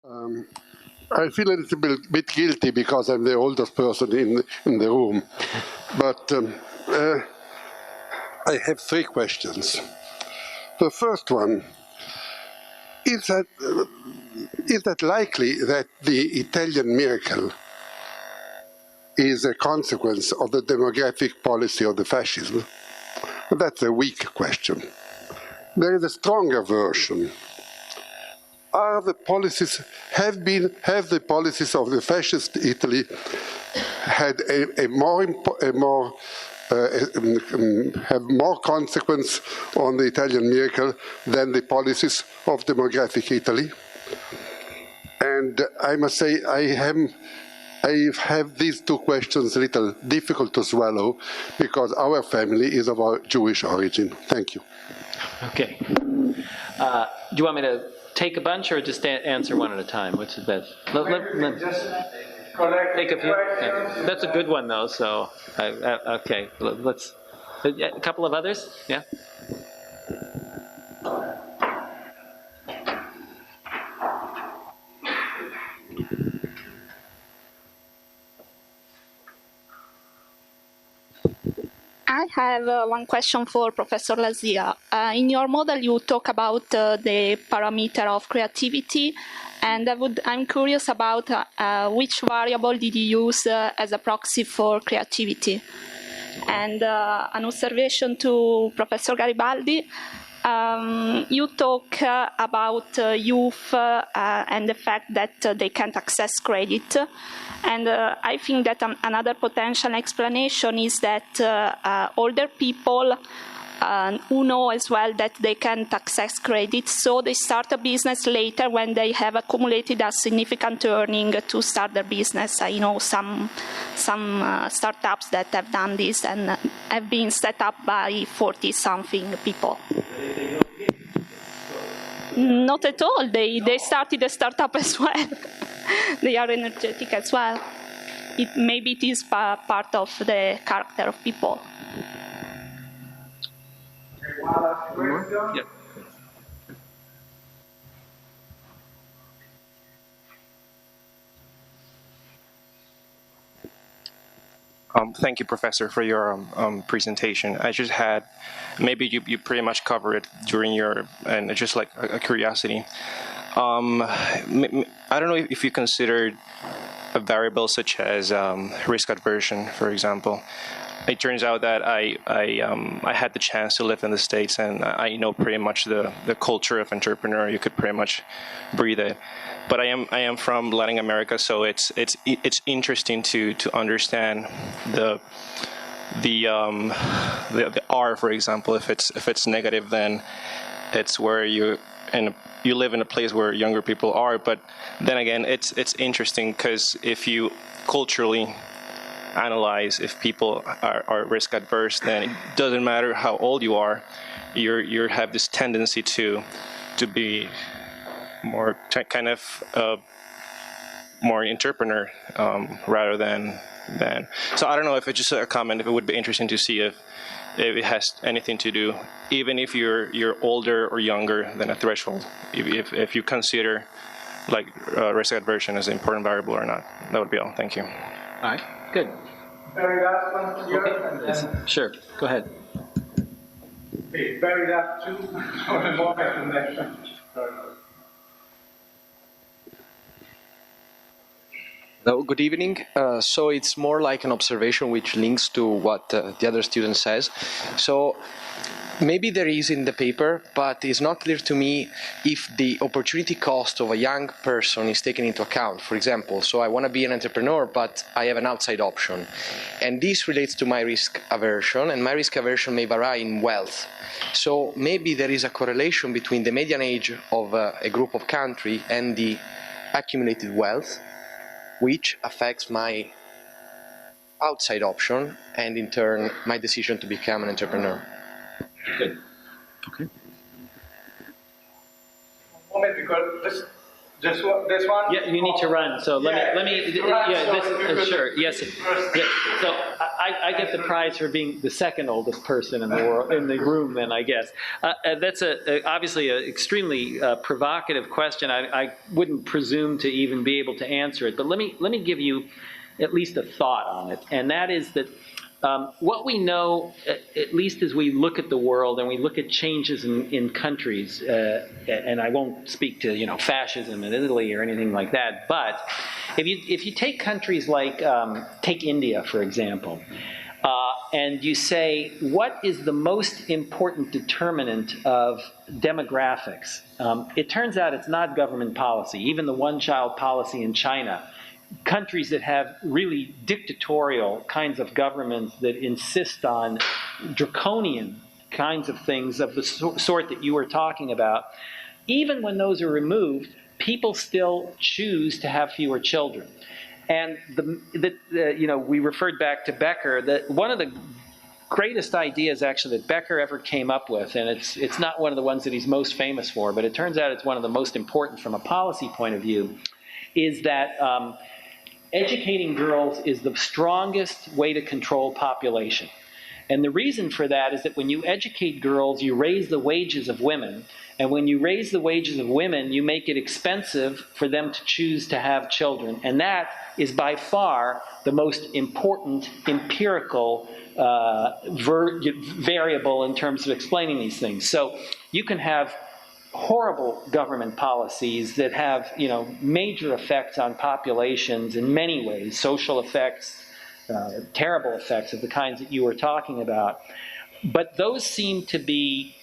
Um, I feel a little bit guilty because I'm the oldest person in the room. But I have three questions. The first one, is that likely that the Italian miracle is a consequence of the demographic policy of the fascism? That's a weak question. There is a stronger version. Have the policies of the fascist Italy had have more consequence on the Italian miracle than the policies of demographic Italy? And I must say, I have these two questions a little difficult to swallow because our family is of our Jewish origin. Thank you. Okay. Do you want me to take a bunch or just answer one at a time? Which is best? Just collect take a few. questions. Okay. That's a good one, though. So, okay, let's. A couple of others, yeah. I have one question for Professor Lazear. In your model, you talk about the parameter of creativity, and I'm curious about which variable did you use as a proxy for creativity? And an observation to Professor Garibaldi. You talk about youth and the fact that they can't access credit. And I think that another potential explanation is that older people who know as well that they can't access credit, so they start a business later when they have accumulated a significant earning to start their business. I know some startups that have done this and have been set up by 40-something people. Not at all. They started a startup as well. They are energetic as well. Maybe it is part of the character of people. One last question. Yep. Thank you, Professor, for your presentation. I just had, maybe you pretty much covered it during your, and just like a curiosity. I don't know if you considered a variable such as risk aversion, for example. It turns out that I had the chance to live in the States, and I know pretty much the culture of entrepreneur. You could pretty much breathe it. But I am from Latin America, so it's interesting to understand the R, for example. If it's negative, then it's where you live in a place where younger people are. But then again, it's interesting because if you culturally analyze if people are risk adverse, then it doesn't matter how old you are. You have this tendency to be more kind of more entrepreneur rather than. So I don't know if it's just a comment. If it would be interesting to see if it has anything to do, even if you're older or younger than a threshold. If you consider like risk aversion as an important variable or not. That would be all. Thank you. All right. Good. Very last one here. Okay. Sure. Go ahead. Okay, very last two. More explanation. Hello, good evening. So it's more like an observation which links to what the other student says. So maybe there is in the paper, but it's not clear to me if the opportunity cost of a young person is taken into account. For example, so I want to be an entrepreneur, but I have an outside option. And this relates to my risk aversion, and my risk aversion may vary in wealth. So maybe there is a correlation between the median age of a group of country and the accumulated wealth, which affects my outside option and in turn my decision to become an entrepreneur. Good. Okay. Moment, because this one. Yeah, you need to run. So let me. Yeah, this sure. Yes. Yeah. So I I get the prize for being the second oldest person in the world, in the room, then, I guess. That's obviously an extremely provocative question. I wouldn't presume to even be able to answer it, but let me give you at least a thought on it, and that is that what we know, at least as we look at the world and we look at changes in countries, and I won't speak to fascism in Italy or anything like that, but if you take countries like take India, for example, and you say, what is the most important determinant of demographics? It turns out it's not government policy. Even the one-child policy in China, countries that have really dictatorial kinds of governments that insist on draconian kinds of things of the sort that you were talking about, even when those are removed, people still choose to have fewer children. And we referred back to Becker, that one of the greatest ideas actually that Becker ever came up with, and it's not one of the ones that he's most famous for, but it turns out it's one of the most important from a policy point of view, is that educating girls is the strongest way to control population. And the reason for that is that when you educate girls, you raise the wages of women. And when you raise the wages of women, you make it expensive for them to choose to have children. And that is by far the most important empirical variable in terms of explaining these things. So you can have horrible government policies that have, major effects on populations in many ways, social effects, terrible effects of the kinds that you were talking about. But those seem to be,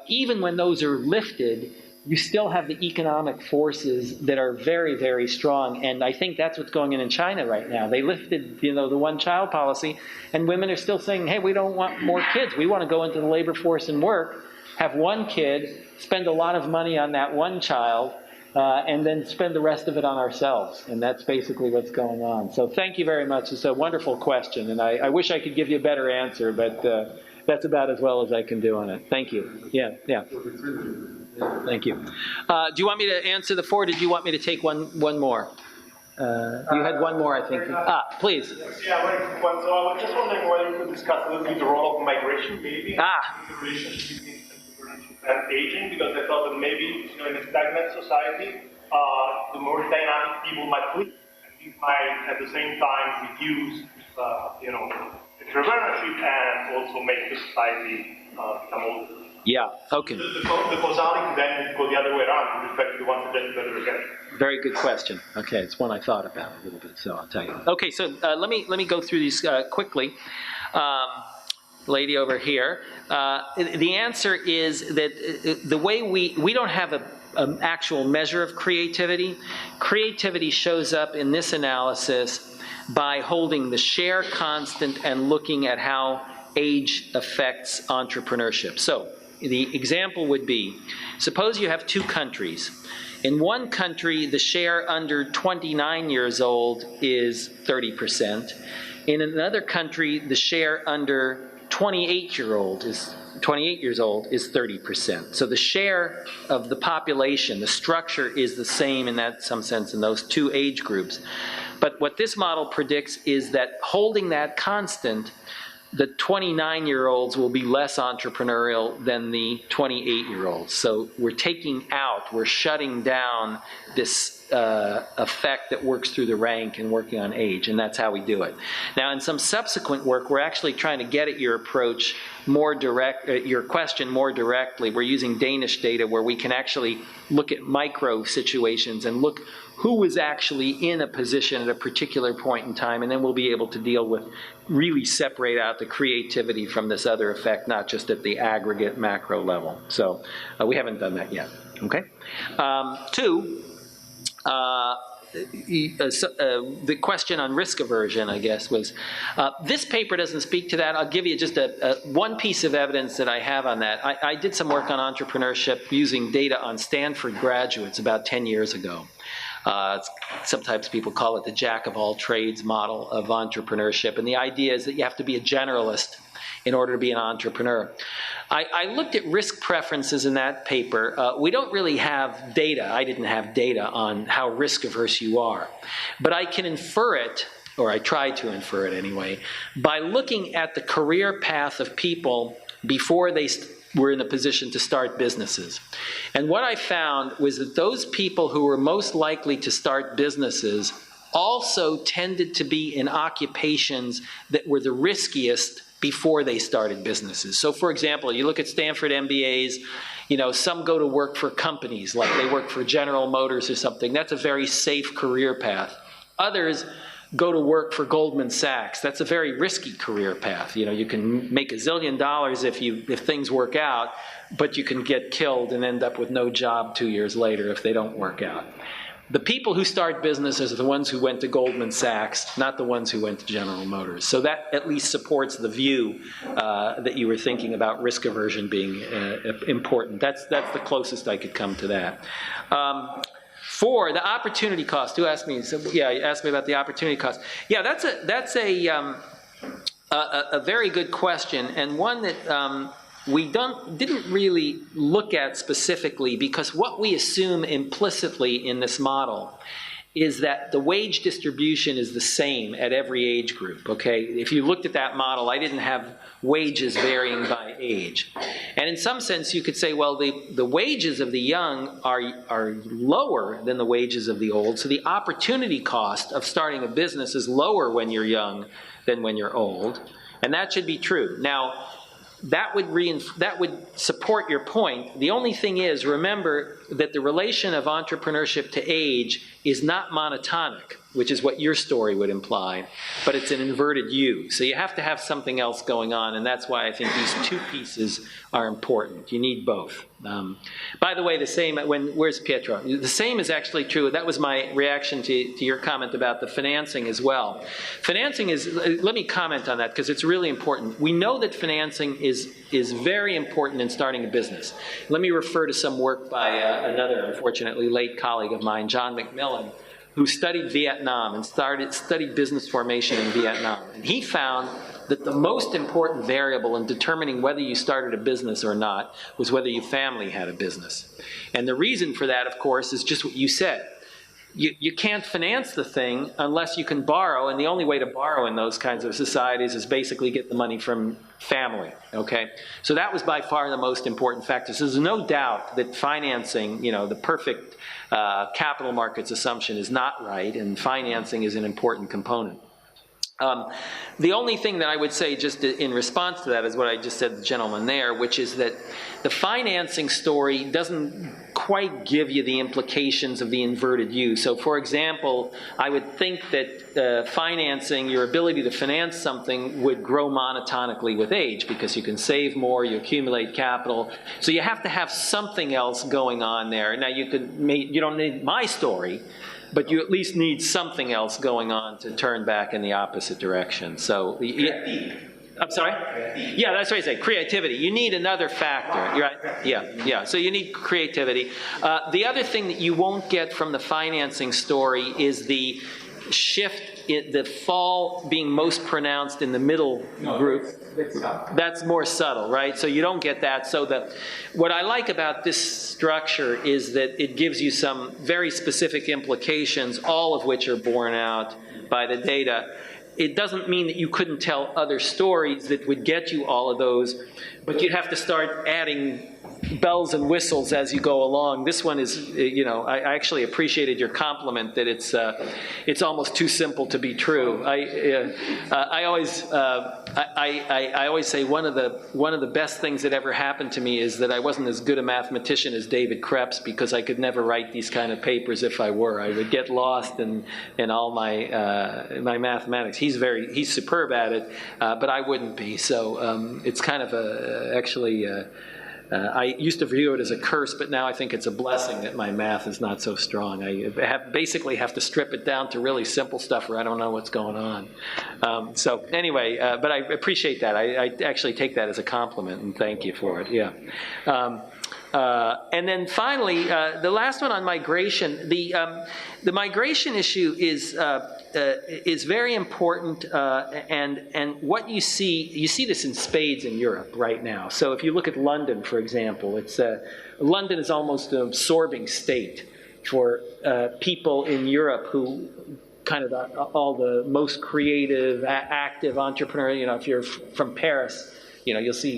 even when those are lifted, you still have the economic forces that are very, very strong. And I think that's what's going on in China right now. They lifted, the one-child policy, and women are still saying, hey, we don't want more kids. We want to go into the labor force and work, have one kid, spend a lot of money on that one child, and then spend the rest of it on ourselves. And that's basically what's going on. So thank you very much. It's a wonderful question, and I wish I could give you a better answer, but that's about as well as I can do on it. Thank you. Yeah. Thank you. Do you want me to answer the four, or did you want me to take one more? You had one more, I think. Please. Yeah, very quick one. So I was just wondering whether you could discuss a little bit the role of migration, maybe, in the relationship between entrepreneurship and aging, because I thought that maybe, in a stagnant society, the more dynamic people might leave, and these might, at the same time, reduce, entrepreneurship and also make the society become older. Yeah, okay. The causality then would go the other way around with respect to the one suggested by the beginning. Very good question. Okay, it's one I thought about a little bit, so I'll tell you. Okay, so let me go through these quickly. Lady over here. The answer is that the way we don't have an actual measure of creativity. Creativity shows up in this analysis by holding the share constant and looking at how age affects entrepreneurship. So the example would be, suppose you have two countries. In one country, the share under 29 years old is 30%. In another country, the share under 28 years old is 30%. So the share of the population, the structure is the same in that some sense in those two age groups. But what this model predicts is that holding that constant, the 29-year-olds will be less entrepreneurial than the 28-year-olds. So we're shutting down this effect that works through the rank and working on age, and that's how we do it. Now, in some subsequent work, we're actually trying to get at your approach more direct, your question more directly. We're using Danish data where we can actually look at micro situations and look who was actually in a position at a particular point in time, and then we'll be able to deal with, really separate out the creativity from this other effect, not just at the aggregate macro level. So we haven't done that yet, okay? Two, the question on risk aversion, I guess, was, this paper doesn't speak to that. I'll give you just one piece of evidence that I have on that. I did some work on entrepreneurship using data on Stanford graduates about 10 years ago. Sometimes people call it the jack-of-all-trades model of entrepreneurship. And the idea is that you have to be a generalist in order to be an entrepreneur. I looked at risk preferences in that paper. We don't really have data. I didn't have data on how risk-averse you are. But I can infer it or I tried to infer it anyway, by looking at the career path of people before they were in a position to start businesses. And what I found was that those people who were most likely to start businesses also tended to be in occupations that were the riskiest before they started businesses. So for example, you look at Stanford MBAs, you know, some go to work for companies, like they work for General Motors or something. That's a very safe career path. Others go to work for Goldman Sachs. That's a very risky career path. You know, you can make $1 zillion if things work out, but you can get killed and end up with no job 2 years later if they don't work out. The people who start businesses are the ones who went to Goldman Sachs, not the ones who went to General Motors. So that at least supports the view that you were thinking about risk aversion being important. That's the closest I could come to that. For the opportunity cost, who asked me? So, yeah, you asked me about the opportunity cost. Yeah, that's a very good question, and one that we didn't really look at specifically, because what we assume implicitly in this model is that the wage distribution is the same at every age group, okay? If you looked at that model, I didn't have wages varying by age. And in some sense, you could say, well, the wages of the young are lower than the wages of the old, so the opportunity cost of starting a business is lower when you're young than when you're old, and that should be true. Now, that would support your point. The only thing is, remember that the relation of entrepreneurship to age is not monotonic, which is what your story would imply, but it's an inverted U. So you have to have something else going on, and that's why I think these two pieces are important. You need both. By the way, the same, where's Pietro? The same is actually true. That was my reaction to your comment about the financing as well. Financing is, let me comment on that because it's really important. We know that financing is very important in starting a business. Let me refer to some work by another, unfortunately, late colleague of mine, John McMillan, who studied Vietnam and studied business formation in Vietnam. And he found that the most important variable in determining whether you started a business or not was whether your family had a business. And the reason for that, of course, is just what you said. You can't finance the thing unless you can borrow, and the only way to borrow in those kinds of societies is basically get the money from family, okay? So that was by far the most important factor. So there's no doubt that financing, you know, the perfect capital markets assumption is not right, and financing is an important component. The only thing that I would say just in response to that is what I just said to the gentleman there, which is that the financing story doesn't quite give you the implications of the inverted U. So for example, I would think that financing, your ability to finance something would grow monotonically with age because you can save more, you accumulate capital. So you have to have something else going on there. Now you don't need my story, but you at least need something else going on to turn back in the opposite direction. So, I'm sorry? Yeah, that's what I say, creativity. You need another factor, right? Yeah. So you need creativity. The other thing that you won't get from the financing story is the shift, the fall being most pronounced in the middle group. That's more subtle, right? So you don't get that. So what I like about this structure is that it gives you some very specific implications, all of which are borne out by the data. It doesn't mean that you couldn't tell other stories that would get you all of those, but you'd have to start adding bells and whistles as you go along. This one is, you know, I actually appreciated your compliment that it's almost too simple to be true. I always say one of the best things that ever happened to me is that I wasn't as good a mathematician as David Krebs, because I could never write these kind of papers if I were. I would get lost in all my my mathematics. He's superb at it, but I wouldn't be. So it's kind of actually. I used to view it as a curse, but now I think it's a blessing that my math is not so strong. I basically have to strip it down to really simple stuff where I don't know what's going on. So anyway, but I appreciate that. I actually take that as a compliment, and thank you for it. Yeah. And then finally, the last one on migration. The migration issue is very important, and what you see this in spades in Europe right now. So if you look at London, for example, London is almost an absorbing state for people in Europe who kind of all the most creative, active entrepreneur. You know, if you're from Paris, you know, you'll see,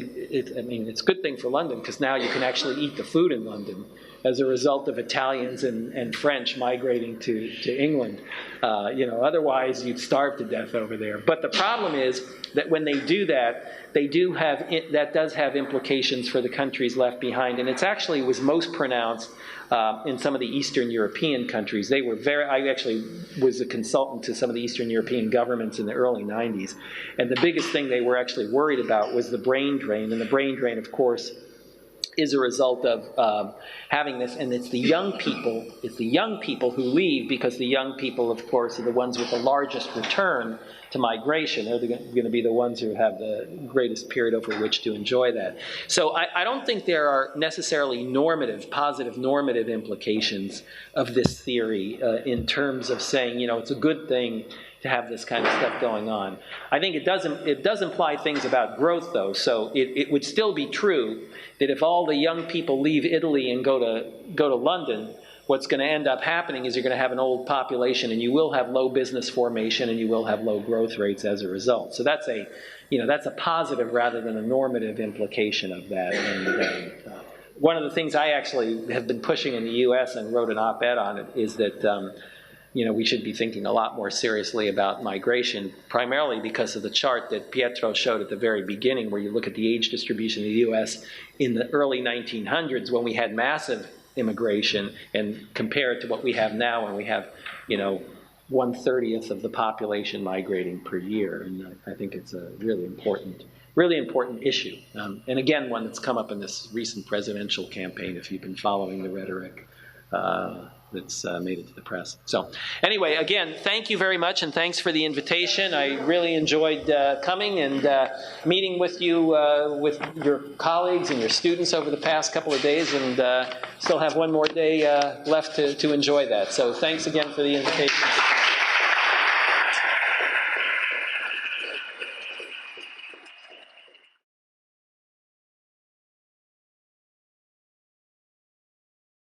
I mean, it's a good thing for London because now you can actually eat the food in London as a result of Italians and French migrating to England. You know, otherwise you'd starve to death over there. But the problem is that when they do that, that does have implications for the countries left behind. And it's actually was most pronounced in some of the Eastern European countries. They were I actually was a consultant to some of the Eastern European governments in the early 90s. And the biggest thing they were actually worried about was the brain drain. And the brain drain, of course, is a result of having this, and it's the young people who leave, because the young people, of course, are the ones with the largest return to migration. They're going to be the ones who have the greatest period over which to enjoy that. So I don't think there are necessarily positive normative implications of this theory in terms of saying, you know, it's a good thing to have this kind of stuff going on. I think it does imply things about growth, though. So it would still be true that if all the young people leave Italy and go to London, what's going to end up happening is you're going to have an old population, and you will have low business formation, and you will have low growth rates as a result. So that's a positive rather than a normative implication of that. And one of the things I actually have been pushing in the U.S. and wrote an op-ed on it is that you know, we should be thinking a lot more seriously about migration, primarily because of the chart that Pietro showed at the very beginning, where you look at the age distribution in the U.S. in the early 1900s, when we had massive immigration, and compare it to what we have now, when we have, you know, 1/30 of the population migrating per year. And I think it's a really important issue. And again, one that's come up in this recent presidential campaign, if you've been following the rhetoric that's made it to the press. So anyway, again, thank you very much, and thanks for the invitation. I really enjoyed coming and meeting with you, with your colleagues and your students over the past couple of days, and still have one more day left to enjoy that. So thanks again for the invitation.